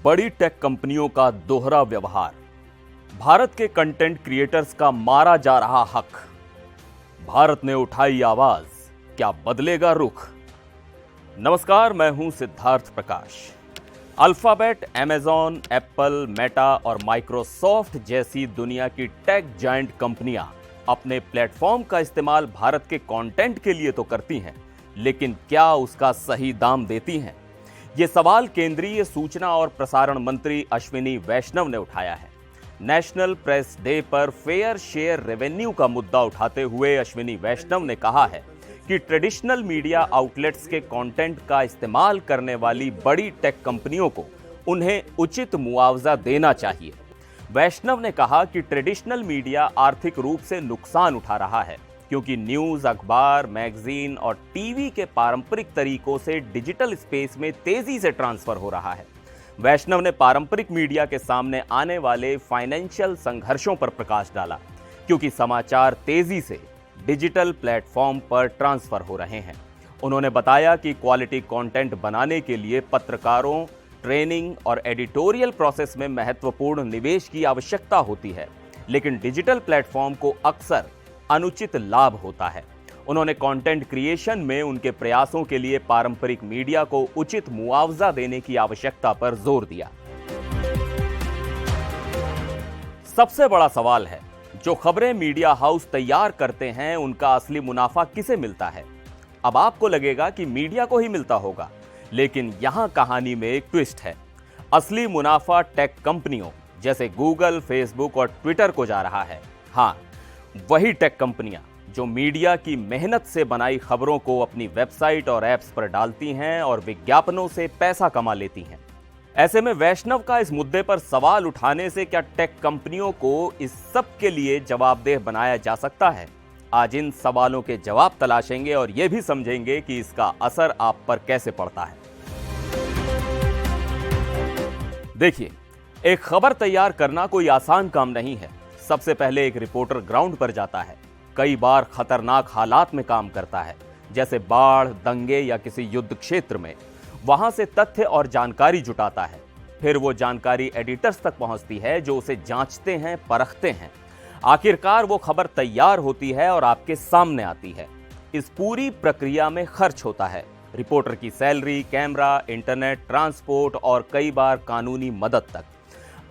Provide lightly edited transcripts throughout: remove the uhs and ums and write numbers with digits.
बड़ी टेक कंपनियों का दोहरा व्यवहार, भारत के कंटेंट क्रिएटर्स का मारा जा रहा हक, भारत ने उठाई आवाज, क्या बदलेगा रुख। नमस्कार, मैं हूं सिद्धार्थ प्रकाश। अल्फाबेट, अमेज़न, एप्पल, मेटा और माइक्रोसॉफ्ट जैसी दुनिया की टेक जायंट कंपनियां अपने प्लेटफॉर्म का इस्तेमाल भारत के कंटेंट के लिए तो करती हैं, लेकिन क्या उसका सही दाम देती हैं? ये सवाल केंद्रीय सूचना और प्रसारण मंत्री अश्विनी वैष्णव ने उठाया है। नेशनल प्रेस डे पर फेयर शेयर रेवेन्यू का मुद्दा उठाते हुए अश्विनी वैष्णव ने कहा है कि ट्रेडिशनल मीडिया आउटलेट्स के कंटेंट का इस्तेमाल करने वाली बड़ी टेक कंपनियों को उन्हें उचित मुआवजा देना चाहिए। वैष्णव ने कहा कि ट्रेडिशनल मीडिया आर्थिक रूप से नुकसान उठा रहा है क्योंकि न्यूज़, अखबार, मैगजीन और टीवी के पारंपरिक तरीकों से डिजिटल स्पेस में तेजी से ट्रांसफर हो रहा है। वैष्णव ने पारंपरिक मीडिया के सामने आने वाले फाइनेंशियल संघर्षों पर प्रकाश डाला क्योंकि समाचार तेजी से डिजिटल प्लेटफॉर्म पर ट्रांसफर हो रहे हैं। उन्होंने बताया कि क्वालिटी कंटेंट बनाने के लिए पत्रकारों, ट्रेनिंग और एडिटोरियल प्रोसेस में महत्वपूर्ण निवेश की आवश्यकता होती है, लेकिन डिजिटल प्लेटफॉर्म को अक्सर अनुचित लाभ होता है। उन्होंने कंटेंट क्रिएशन में उनके प्रयासों के लिए पारंपरिक मीडिया को उचित मुआवजा देने की आवश्यकता पर जोर दिया। सबसे बड़ा सवाल है, जो खबरें मीडिया हाउस तैयार करते हैं उनका असली मुनाफा किसे मिलता है? अब आपको लगेगा कि मीडिया को ही मिलता होगा, लेकिन यहां कहानी में एक ट्विस्ट है। असली मुनाफा टेक कंपनियों जैसे गूगल, फेसबुक और ट्विटर को जा रहा है। हां, वही टेक कंपनियां जो मीडिया की मेहनत से बनाई खबरों को अपनी वेबसाइट और ऐप्स पर डालती हैं और विज्ञापनों से पैसा कमा लेती हैं। ऐसे में वैष्णव का इस मुद्दे पर सवाल उठाने से क्या टेक कंपनियों को इस सब के लिए जवाबदेह बनाया जा सकता है? आज इन सवालों के जवाब तलाशेंगे और यह भी समझेंगे कि इसका असर आप पर कैसे पड़ता है। देखिए, एक खबर तैयार करना कोई आसान काम नहीं है। सबसे पहले एक रिपोर्टर ग्राउंड पर जाता है, कई बार खतरनाक हालात में काम करता है, जैसे बाढ़, दंगे या किसी युद्ध क्षेत्र में। वहां से तथ्य और जानकारी जुटाता है, फिर वो जानकारी एडिटर्स तक पहुंचती है जो उसे जांचते हैं, परखते हैं। आखिरकार वो खबर तैयार होती है और आपके सामने आती है। इस पूरी प्रक्रिया में खर्च होता है, रिपोर्टर की सैलरी, कैमरा, इंटरनेट, ट्रांसपोर्ट और कई बार कानूनी मदद तक।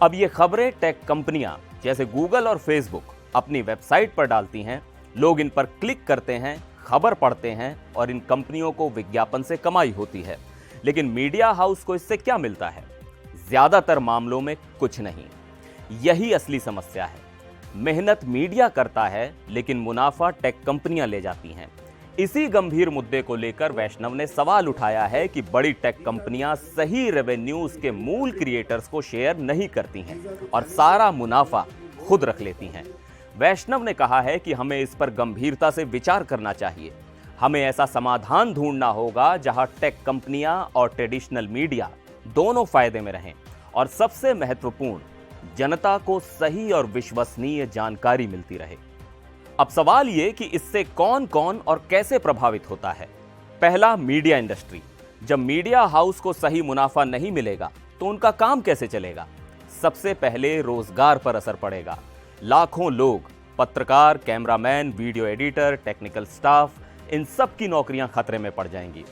अब ये खबरें टेक कंपनियां जैसे गूगल और फेसबुक अपनी वेबसाइट पर डालती हैं, लोग इन पर क्लिक करते हैं, खबर पढ़ते हैं और इन कंपनियों को विज्ञापन से कमाई होती है। लेकिन मीडिया हाउस को इससे क्या मिलता है? ज्यादातर मामलों में कुछ नहीं। यही असली समस्या है। मेहनत मीडिया करता है, लेकिन मुनाफा टेक कंपनियां ले जाती हैं। इसी गंभीर मुद्दे को लेकर वैष्णव ने सवाल उठाया है कि बड़ी टेक कंपनियां सही रेवेन्यू उसके मूल क्रिएटर्स को शेयर नहीं करती हैं और सारा मुनाफा खुद रख लेती हैं। वैष्णव ने कहा है कि हमें इस पर गंभीरता से विचार करना चाहिए। हमें ऐसा समाधान ढूंढना होगा जहां टेक कंपनियां और ट्रेडिशनल मीडिया दोनों फायदे में रहें और सबसे महत्वपूर्ण, जनता को सही और विश्वसनीय जानकारी मिलती रहे। अब सवाल ये कि इससे कौन कौन और कैसे प्रभावित होता है। पहला, मीडिया इंडस्ट्री। जब मीडिया हाउस को सही मुनाफा नहीं मिलेगा तो उनका काम कैसे चलेगा? सबसे पहले रोजगार पर असर पड़ेगा। लाखों लोग, पत्रकार, cameraman, video editor, technical staff, इन सब की नौकरियां खतरे में पड़ जाएंगी।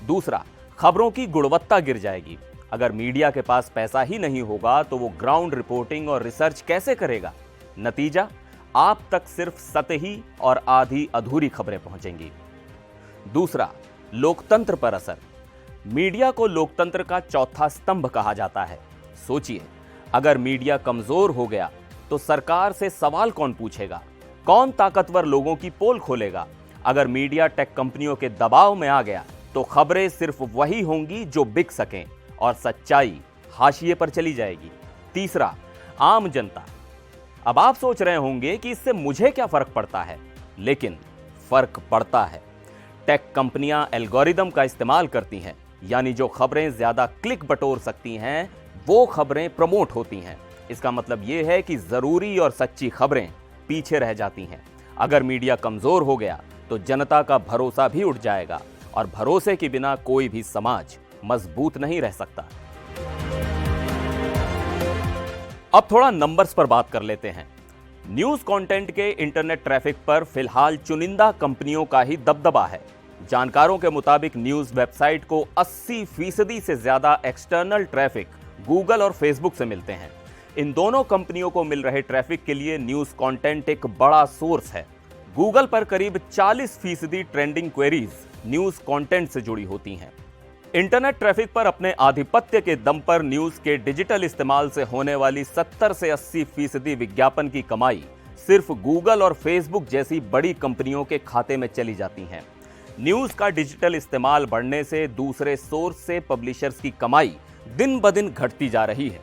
दूसरा, खबरों की गुणवत्ता गिर जाएगी। अगर मीडिया के पास पैसा ही नहीं होगा तो वो ग्राउंड रिपोर्टिंग और रिसर्च कैसे करेगा? नतीजा, आप तक सिर्फ सतही और आधी अधूरी खबरें पहुंचेंगी। दूसरा, लोकतंत्र पर असर। मीडिया को लोकतंत्र का चौथा स्तंभ कहा जाता है। सोचिए, अगर मीडिया कमजोर हो गया तो सरकार से सवाल कौन पूछेगा? कौन ताकतवर लोगों की पोल खोलेगा? अगर मीडिया टेक कंपनियों के दबाव में आ गया तो खबरें सिर्फ वही होंगी जो बिक सकें और सच्चाई हाशिए पर चली जाएगी। तीसरा, आम जनता। अब आप सोच रहे होंगे कि इससे मुझे क्या फर्क पड़ता है, लेकिन फर्क पड़ता है। टेक कंपनियां एल्गोरिदम का इस्तेमाल करती हैं, यानी जो खबरें ज्यादा क्लिक बटोर सकती हैं वो खबरें प्रमोट होती हैं। इसका मतलब यह है कि जरूरी और सच्ची खबरें पीछे रह जाती हैं। अगर मीडिया कमजोर हो गया तो जनता का भरोसा भी उठ जाएगा और भरोसे के बिना कोई भी समाज मजबूत नहीं रह सकता। अब थोड़ा नंबर्स पर बात कर लेते हैं। न्यूज कंटेंट के इंटरनेट ट्रैफिक पर फिलहाल चुनिंदा कंपनियों का ही दबदबा है। जानकारों के मुताबिक न्यूज वेबसाइट को 80% से ज्यादा एक्सटर्नल ट्रैफिक गूगल और फेसबुक से मिलते हैं। इन दोनों कंपनियों को मिल रहे ट्रैफिक के लिए न्यूज कंटेंट एक बड़ा सोर्स है। गूगल पर करीब 40% ट्रेंडिंग क्वेरीज न्यूज कंटेंट से जुड़ी होती हैं। इंटरनेट ट्रैफिक पर अपने आधिपत्य के दम पर न्यूज के डिजिटल इस्तेमाल से होने वाली 70 से 80% विज्ञापन की कमाई सिर्फ गूगल और फेसबुक जैसी बड़ी कंपनियों के खाते में चली जाती हैं। न्यूज का डिजिटल इस्तेमाल बढ़ने से दूसरे सोर्स से पब्लिशर्स की कमाई दिन ब दिन घटती जा रही है।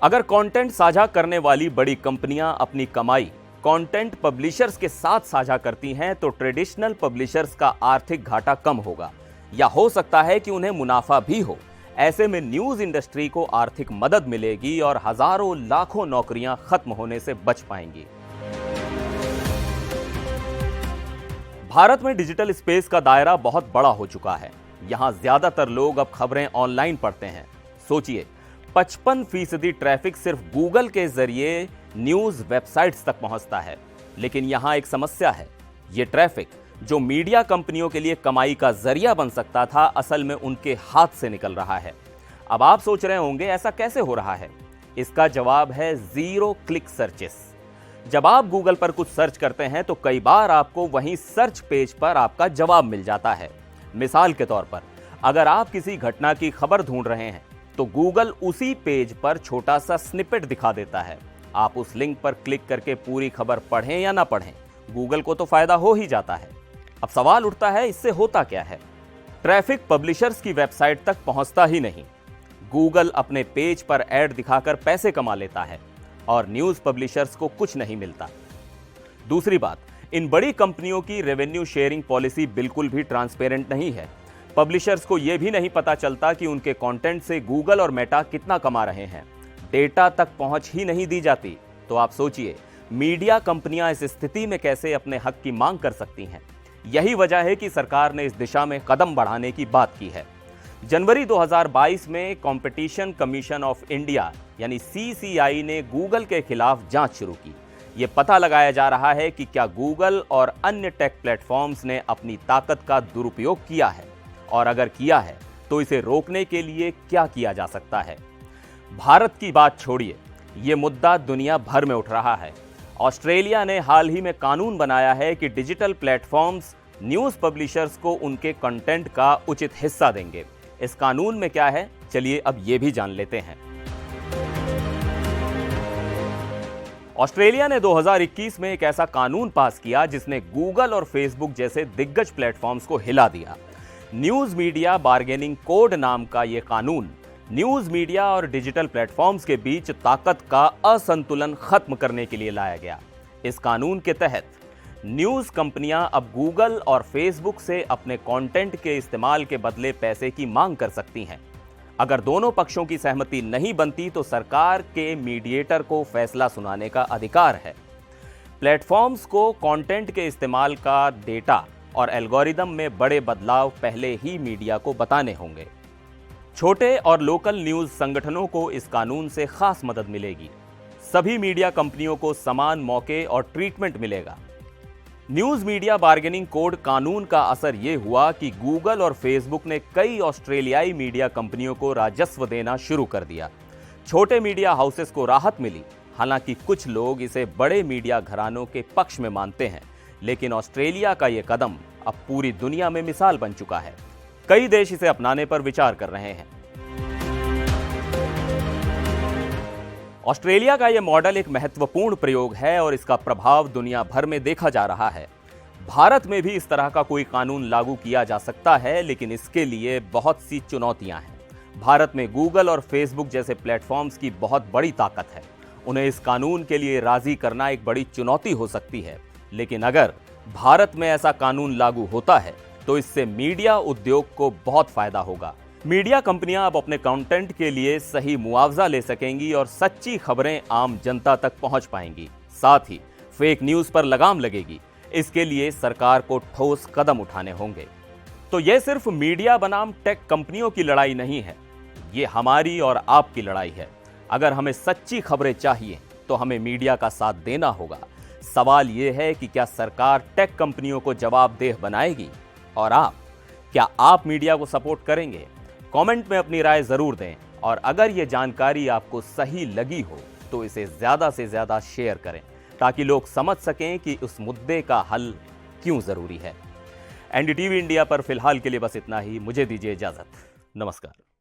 अगर कंटेंट साझा करने वाली बड़ी कंपनियां अपनी कमाई कंटेंट पब्लिशर्स के साथ साझा करती हैं तो ट्रेडिशनल पब्लिशर्स का आर्थिक घाटा कम होगा या हो सकता है कि उन्हें मुनाफा भी हो। ऐसे में न्यूज इंडस्ट्री को आर्थिक मदद मिलेगी और हजारों लाखों नौकरियां खत्म होने से बच पाएंगी। भारत में डिजिटल स्पेस का दायरा बहुत बड़ा हो चुका है। यहां ज्यादातर लोग अब खबरें ऑनलाइन पढ़ते हैं। सोचिए, 55% ट्रैफिक सिर्फ गूगल के जरिए न्यूज वेबसाइट्स तक पहुंचता है। लेकिन यहां एक समस्या है। यह ट्रैफिक जो मीडिया कंपनियों के लिए कमाई का जरिया बन सकता था, असल में उनके हाथ से निकल रहा है। अब आप सोच रहे होंगे ऐसा कैसे हो रहा है? इसका जवाब है जीरो क्लिक सर्चेस। जब आप गूगल पर कुछ सर्च करते हैं तो कई बार आपको वहीं सर्च पेज पर आपका जवाब मिल जाता है। मिसाल के तौर पर, अगर आप किसी घटना की खबर ढूंढ रहे हैं तो गूगल उसी पेज पर छोटा सा स्निपेट दिखा देता है। आप उस लिंक पर क्लिक करके पूरी खबर पढ़ें या ना पढ़ें, गूगल को तो फायदा हो ही जाता है। अब सवाल उठता है, इससे होता क्या है? ट्रैफिक पब्लिशर्स की वेबसाइट तक पहुंचता ही नहीं। गूगल अपने पेज पर ऐड दिखाकर पैसे कमा लेता है और न्यूज पब्लिशर्स को कुछ नहीं मिलता। दूसरी बात, इन बड़ी कंपनियों की रेवेन्यू शेयरिंग पॉलिसी बिल्कुल भी ट्रांसपेरेंट नहीं है। पब्लिशर्स को यह भी नहीं पता चलता कि उनके कंटेंट से गूगल और मेटा कितना कमा रहे हैं। डेटा तक पहुंच ही नहीं दी जाती। तो आप सोचिए, मीडिया कंपनियां इस स्थिति में कैसे अपने हक की मांग कर सकती हैं? यही वजह है कि सरकार ने इस दिशा में कदम बढ़ाने की बात की है। जनवरी 2022 में कंपटीशन कमीशन ऑफ इंडिया यानी CCI ने गूगल के खिलाफ जांच शुरू की। यह पता लगाया जा रहा है कि क्या गूगल और अन्य टेक प्लेटफॉर्म्स ने अपनी ताकत का दुरुपयोग किया है, और अगर किया है तो इसे रोकने के लिए क्या किया जा सकता है। भारत की बात छोड़िए, यह मुद्दा दुनिया भर में उठ रहा है। ऑस्ट्रेलिया ने हाल ही में कानून बनाया है कि डिजिटल प्लेटफॉर्म्स न्यूज पब्लिशर्स को उनके कंटेंट का उचित हिस्सा देंगे। इस कानून में क्या है, चलिए अब यह भी जान लेते हैं। ऑस्ट्रेलिया ने 2021 में एक ऐसा कानून पास किया जिसने गूगल और फेसबुक जैसे दिग्गज प्लेटफॉर्म्स को हिला दिया। न्यूज मीडिया बार्गेनिंग कोड नाम का यह कानून न्यूज मीडिया और डिजिटल प्लेटफॉर्म्स के बीच ताकत का असंतुलन खत्म करने के लिए लाया गया। इस कानून के तहत न्यूज कंपनियां अब गूगल और फेसबुक से अपने कंटेंट के इस्तेमाल के बदले पैसे की मांग कर सकती हैं। अगर दोनों पक्षों की सहमति नहीं बनती तो सरकार के मीडिएटर को फैसला सुनाने का अधिकार है। प्लेटफॉर्म्स को कंटेंट के इस्तेमाल का डेटा और एल्गोरिदम में बड़े बदलाव पहले ही मीडिया को बताने होंगे। छोटे और लोकल न्यूज संगठनों को इस कानून से खास मदद मिलेगी। सभी मीडिया कंपनियों को समान मौके और ट्रीटमेंट मिलेगा। न्यूज मीडिया बार्गेनिंग कोड कानून का असर यह हुआ कि गूगल और फेसबुक ने कई ऑस्ट्रेलियाई मीडिया कंपनियों को राजस्व देना शुरू कर दिया। छोटे मीडिया हाउसेस को राहत मिली। हालांकि कुछ लोग इसे बड़े मीडिया घरानों के पक्ष में मानते हैं, लेकिन ऑस्ट्रेलिया का यह कदम अब पूरी दुनिया में मिसाल बन चुका है। कई देश इसे अपनाने पर विचार कर रहे हैं। ऑस्ट्रेलिया का यह मॉडल एक महत्वपूर्ण प्रयोग है और इसका प्रभाव दुनिया भर में देखा जा रहा है। भारत में भी इस तरह का कोई कानून लागू किया जा सकता है, लेकिन इसके लिए बहुत सी चुनौतियां हैं। भारत में गूगल और फेसबुक जैसे प्लेटफॉर्म्स की बहुत बड़ी ताकत है। उन्हें इस कानून के लिए राजी करना एक बड़ी चुनौती हो सकती है। लेकिन अगर भारत में ऐसा कानून लागू होता है तो इससे मीडिया उद्योग को बहुत फायदा होगा। मीडिया कंपनियां अब अपने कंटेंट के लिए सही मुआवजा ले सकेंगी और सच्ची खबरें आम जनता तक पहुंच पाएंगी। साथ ही फेक न्यूज पर लगाम लगेगी। इसके लिए सरकार को ठोस कदम उठाने होंगे। तो यह सिर्फ मीडिया बनाम टेक कंपनियों की लड़ाई नहीं है, ये हमारी और आपकी लड़ाई है। अगर हमें सच्ची खबरें चाहिए तो हमें मीडिया का साथ देना होगा। सवाल यह है कि क्या सरकार टेक कंपनियों को जवाबदेह बनाएगी, और क्या आप मीडिया को सपोर्ट करेंगे? कमेंट में अपनी राय जरूर दें, और अगर ये जानकारी आपको सही लगी हो तो इसे ज्यादा से ज्यादा शेयर करें ताकि लोग समझ सकें कि उस मुद्दे का हल क्यों जरूरी है। एनडीटीवी इंडिया पर फिलहाल के लिए बस इतना ही। मुझे दीजिए इजाजत। नमस्कार।